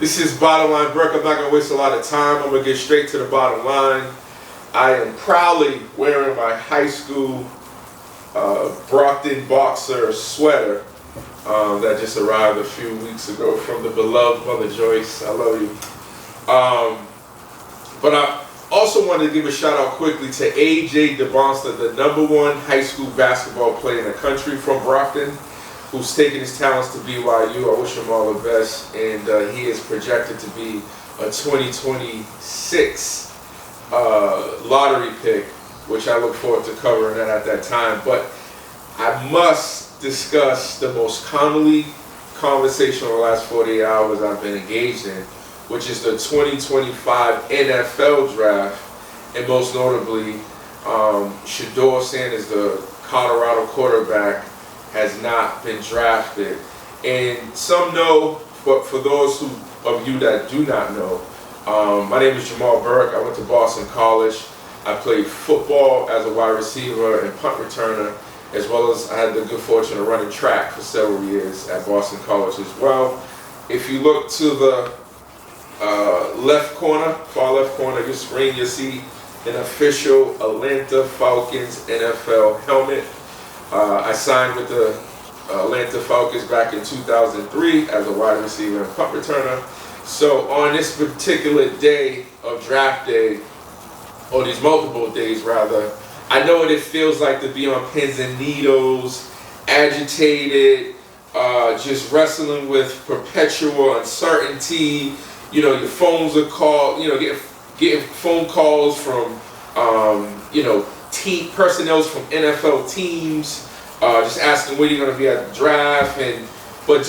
This is Bottom Line Burke. I'm not going to waste a lot of time. I'm going to get straight to the bottom line. I am proudly wearing my high school Brockton boxer sweater that just arrived a few weeks ago from the beloved Mother Joyce. I love you. But I also wanted to give a shout out quickly to AJ DeBonster, the #1 high school basketball player in the country from Brockton, who's taken his talents to BYU. I wish him all the best, and he is projected to be a 2026 lottery pick, which I look forward to covering that at that time. But I must discuss the most commonly conversation over the last 48 hours I've been engaged in, which is the 2025 NFL draft, and most notably, Shedeur Sanders, the Colorado quarterback, has not been drafted. And some know, but for those of you that do not know, my name is Jamal Burke. I went to Boston College. I played football as a wide receiver and punt returner, as well as I had the good fortune of running track for several years at Boston College as well. If you look to the left corner, far left corner of your screen, you'll see an official Atlanta Falcons NFL helmet. I signed with the Atlanta Falcons back in 2003 as a wide receiver and punt returner. So on this particular day of draft day, or these multiple days rather, I know what it feels like to be on pins and needles, agitated, just wrestling with perpetual uncertainty. You know, your phones are called, you know, getting phone calls from, team personnel from NFL teams, just asking when you're going to be at the draft. But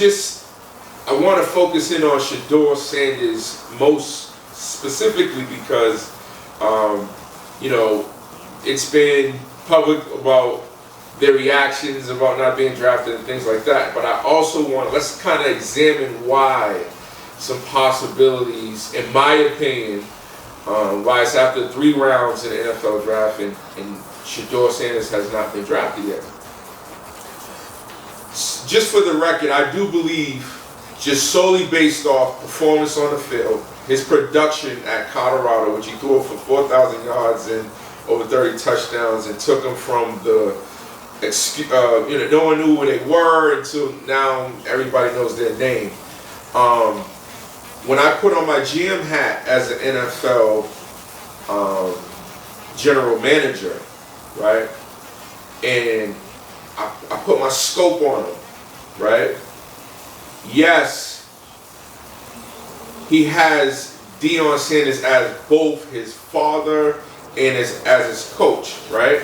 I want to focus in on Shedeur Sanders most specifically because, it's been public about their reactions about not being drafted and things like that. But I also let's kind of examine why some possibilities, in my opinion, why it's after 3 rounds in the NFL draft and Shedeur Sanders has not been drafted yet. Just for the record, I do believe, just solely based off performance on the field, his production at Colorado, which he threw for 4,000 yards and over 30 touchdowns, and took him from no one knew who they were until now everybody knows their name. When I put on my GM hat as an NFL general manager, right, and I put my scope on him, right? Yes, he has Deion Sanders as both his father and as his coach, right?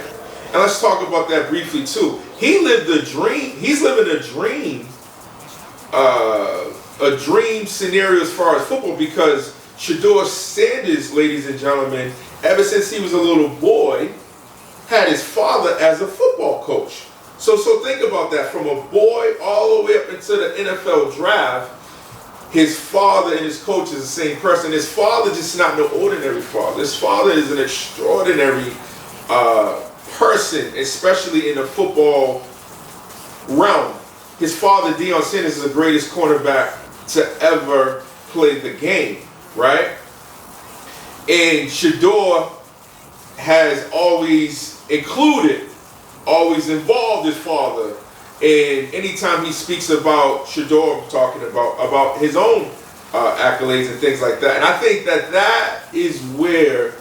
And let's talk about that briefly too. He lived a dream. He's living a dream scenario as far as football, because Shedeur Sanders, ladies and gentlemen, ever since he was a little boy, had his father as a football coach. So think about that. From a boy all the way up into the NFL draft, his father and his coach is the same person. His father just not no ordinary father. His father is an extraordinary person, especially in the football realm. His father, Deion Sanders, is the greatest cornerback to ever play the game, right? And Shedeur has always involved his father. And anytime he speaks about Shedeur, I'm talking about his own accolades and things like that. And I think that is where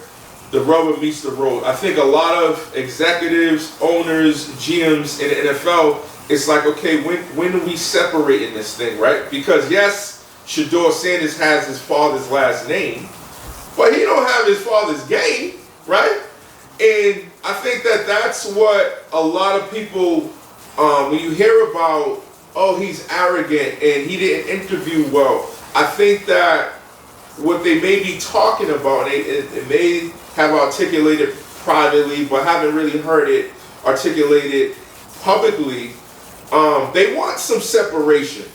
the rubber meets the road. I think a lot of executives, owners, GMs in the NFL, it's like, okay, when do we separate in this thing, right? Because yes, Shedeur Sanders has his father's last name, but he don't have his father's game, right? And I think that's what a lot of people, when you hear about, oh, he's arrogant and he didn't interview well, I think that what they may be talking about, it may have articulated privately, but haven't really heard it articulated publicly, they want some separation,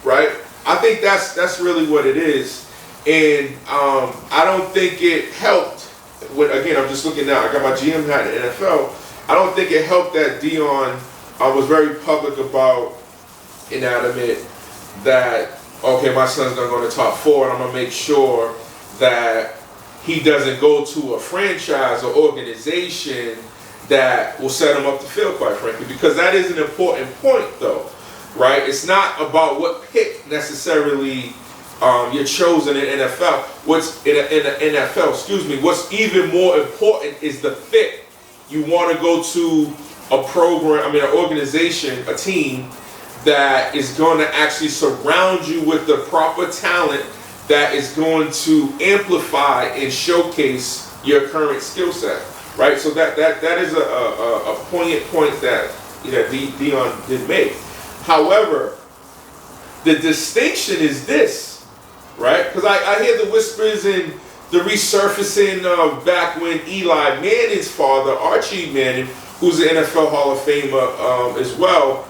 right? I think that's really what it is. And I don't think it helped. Again, I'm just looking now. I got my GM hat in the NFL. I don't think it helped that Deion was very public about, inanimate, that okay, my son's gonna go in the top 4, and I'm gonna make sure that he doesn't go to a franchise or organization that will set him up to fail, quite frankly, because that is an important point, though, right? It's not about what pick necessarily you're chosen in NFL. What's in the NFL? Excuse me. What's even more important is the fit. You want to go to a program, an organization, a team that is going to actually surround you with the proper talent that is going to amplify and showcase your current skill set, right? So that is a poignant point that Deion did make. However, the distinction is this, right? Because I hear the whispers and the resurfacing of back when Eli Manning's father, Archie Manning, who's an NFL Hall of Famer as well,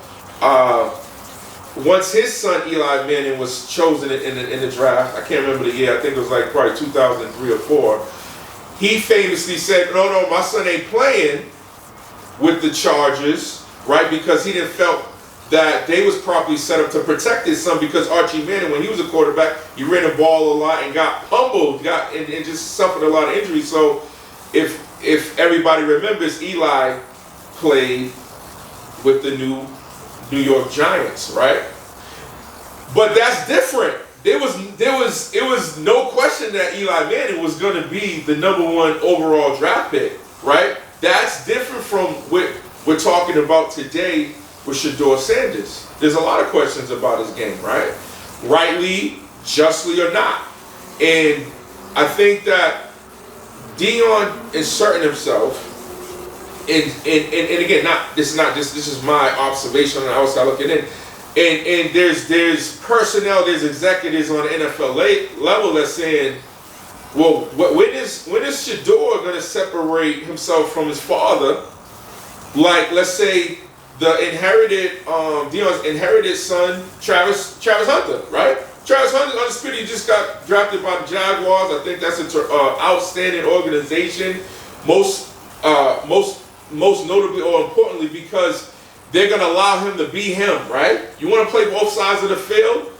once his son Eli Manning was chosen in the draft, I can't remember the year, I think it was like probably 2003 or 4, he famously said, no, my son ain't playing with the Chargers, right? Because he didn't felt that they was properly set up to protect his son, because Archie Manning, when he was a quarterback, he ran the ball a lot and got pummeled, and just suffered a lot of injuries. So if everybody remembers, Eli played with the New York Giants, right? But that's different. It was no question that Eli Manning was going to be the #1 overall draft pick, right? That's different from what we're talking about today with Shedeur Sanders. There's a lot of questions about his game, right? Rightly, justly, or not. And I think that Deion inserting himself, and again, this is my observation on the outside looking in. And there's personnel, there's executives on the NFL level that's saying, well, when is Shedeur going to separate himself from his father? Like, let's say Deion's inherited son, Travis Hunter, right? Travis Hunter, undisputed, he just got drafted by the Jaguars. I think that's an outstanding organization. Most notably or importantly, because they're going to allow him to be him, right? You want to play both sides of the field?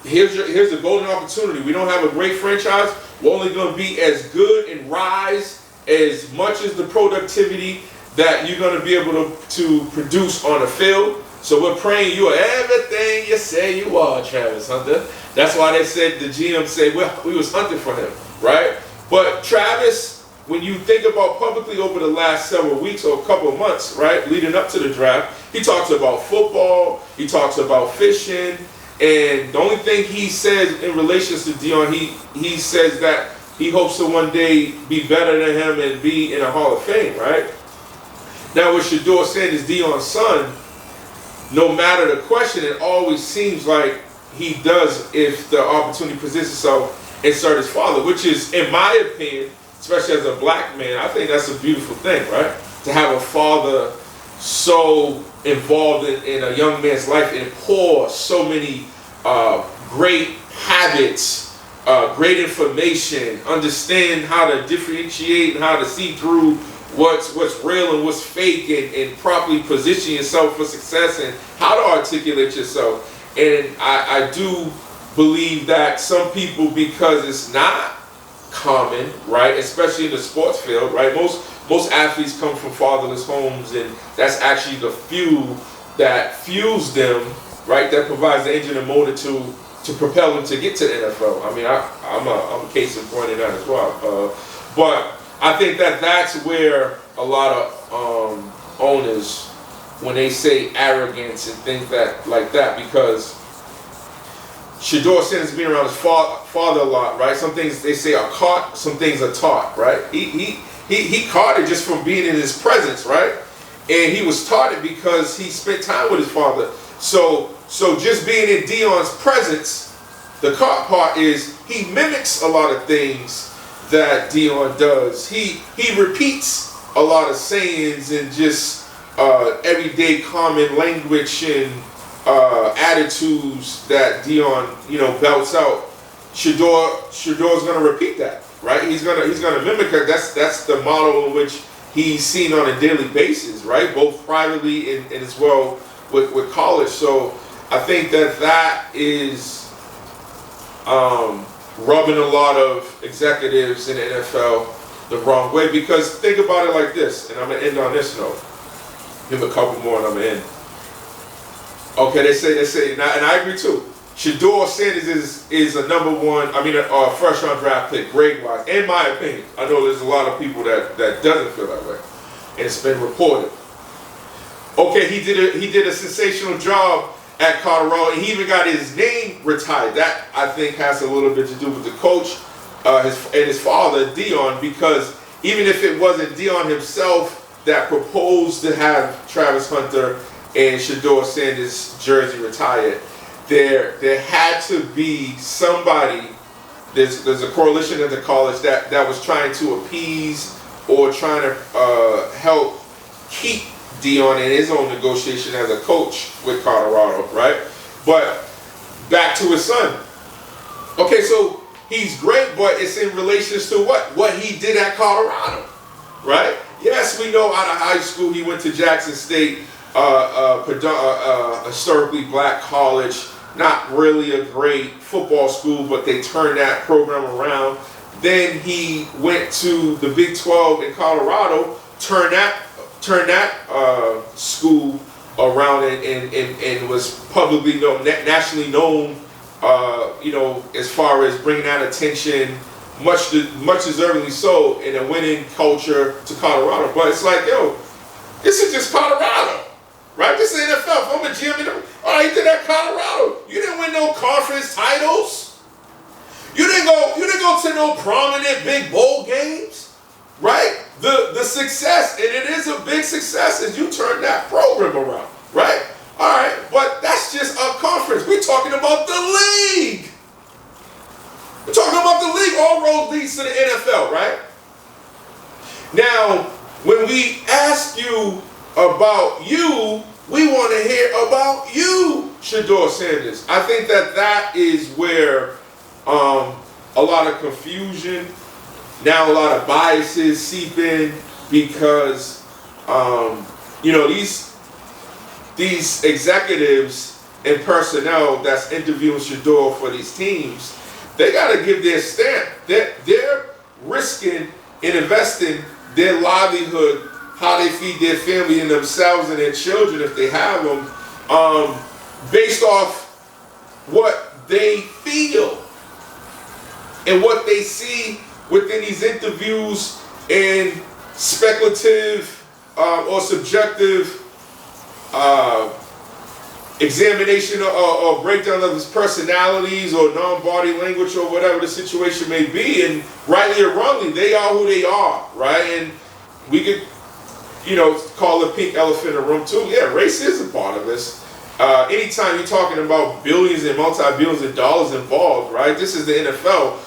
Here's a golden opportunity. We don't have a great franchise. We're only going to be as good and rise as much as the productivity that you're going to be able to produce on the field. So we're praying you are everything you say you are, Travis Hunter. That's why they said, the GM said, well, we was hunting for him, right? But Travis, when you think about publicly over the last several weeks or a couple of months, right, leading up to the draft, he talks about football, he talks about fishing, and the only thing he says in relation to Deion, he says that he hopes to one day be better than him and be in a Hall of Fame, right? Now with Shedeur Sanders, Deion's son, no matter the question, it always seems like he does, if the opportunity presents itself, insert his father, which is, in my opinion, especially as a black man, I think that's a beautiful thing, right? To have a father so involved in a young man's life and pour so many great habits, great information, understand how to differentiate and how to see through what's real and what's fake, and properly position yourself for success and how to articulate yourself. And I do believe that some people, because it's not common, right, especially in the sports field, right, most athletes come from fatherless homes, and that's actually the fuel that fuels them, right, that provides the engine and motor to propel them to get to the NFL. I mean, I'm a case in point in that as well. But I think that's where a lot of owners, when they say arrogance and things like that, because Shedeur Sanders being around his father a lot, right? Some things they say are caught, some things are taught, right? He caught it just from being in his presence, right? And he was taught it because he spent time with his father. So just being in Deion's presence, the caught part is he mimics a lot of things that Deion does. He repeats a lot of sayings and just everyday common language and attitudes that Deion, belts out. Shedeur is going to repeat that, right? He's gonna mimic it. That's the model in which he's seen on a daily basis, right? Both privately and as well with college. So I think that is rubbing a lot of executives in the NFL the wrong way. Because think about it like this, and I'm gonna end on this note. Give a couple more, and I'm gonna end. Okay, they say, and I agree too. Shedeur Sanders is a a first round draft pick, grade wise, in my opinion. I know there's a lot of people that doesn't feel that way, and it's been reported. Okay, he did a sensational job at Colorado, and he even got his name retired. That I think has a little bit to do with the coach, his father Deion, because even if it wasn't Deion himself that proposed to have Travis Hunter and Shedeur Sanders' jersey retired, there had to be somebody. There's a coalition at the college that was trying to appease or trying to help keep Deion in his own negotiation as a coach with Colorado, right? But back to his son. Okay, so he's great, but it's in relations to what he did at Colorado, right? Yes, we know out of high school he went to Jackson State, historically black college. Not really a great football school, but they turned that program around. Then he went to the Big 12 in Colorado, turned that school around and was publicly known, nationally known, as far as bringing that attention, much deservedly so, in a winning culture to Colorado. But it's like, this is just Colorado. Right? This is NFL. If I'm a GM, he did that Colorado. You didn't win no conference titles. You didn't go to no prominent big bowl games. Right? The success, and it is a big success, is you turned that program around. Right? All right, but that's just a conference. We're talking about the league. We're talking about the league. All roads leads to the NFL, right? Now, when we ask you about you, we want to hear about you, Shedeur Sanders. I think that is where a lot of confusion, now a lot of biases seep in, because these executives and personnel that's interviewing Shedeur for these teams, they got to give their stamp. They're risking and investing their livelihood, how they feed their family and themselves and their children if they have them, based off what they feel and what they see within these interviews and speculative or subjective examination or breakdown of his personalities or non-body language or whatever the situation may be. And rightly or wrongly, they are who they are, right? And we could call the pink elephant in the room too. Yeah, race is a part of this. Anytime you're talking about billions and multi-billions of dollars involved, right? This is the NFL.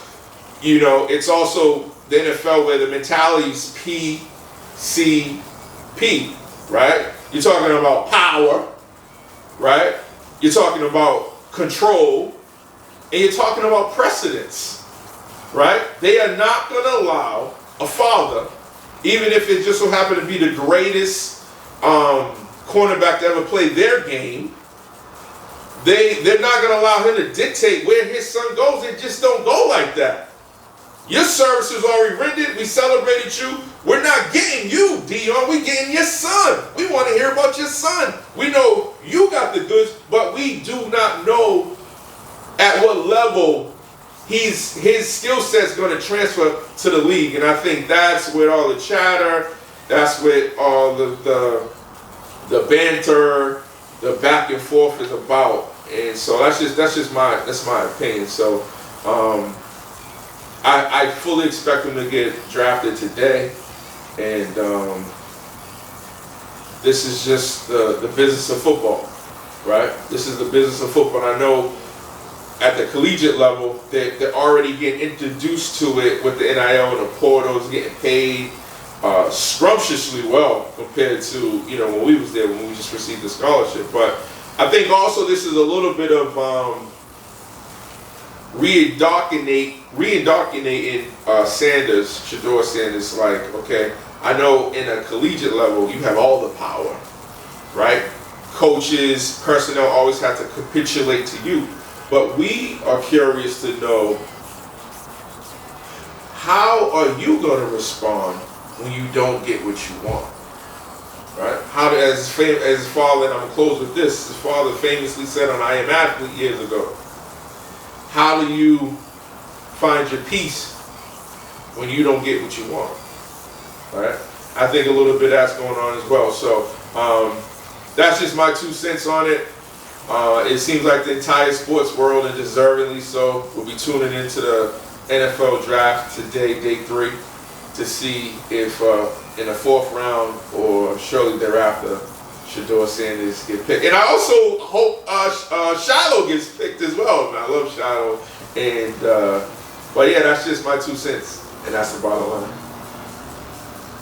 It's also the NFL where the mentality is PCP, right? You're talking about power, right? You're talking about control, and you're talking about precedence, right? They are not going to allow a father, even if it just so happened to be the greatest cornerback to ever play their game, they're not going to allow him to dictate where his son goes. It just don't go like that. Your service is already rendered. We celebrated you. We're not getting you, Deion. We're getting your son. We want to hear about your son. We know you got the goods, but we do not know at what level his skill set's going to transfer to the league. And I think that's where all the chatter, that's where all the banter, the back and forth is about. And so that's my opinion. So I fully expect him to get drafted today, and this is just the business of football, right? This is the business of football. And I know at the collegiate level, they're already getting introduced to it with the NIL and the portals, getting paid scrumptiously well compared to when we was there, when we just received the scholarship. But I think also this is a little bit of re-indoctrinating Sanders, Shedeur Sanders. Like, okay, I know in a collegiate level you have all the power, right? Coaches, personnel always have to capitulate to you. But we are curious to know, how are you going to respond when you don't get what you want? Right? How, as his father, and I'm going to close with this, his father famously said on I Am Athlete years ago, how do you find your peace when you don't get what you want? Right? I think a little bit that's going on as well. So that's just my 2 cents on it. It seems like the entire sports world, and deservingly so, will be tuning into the NFL draft today, day 3, to see if in the 4th round or shortly thereafter, Shedeur Sanders get picked. And I also hope Shiloh gets picked as well. Man, I love Shiloh. And but yeah, that's just my 2 cents, and that's the bottom line.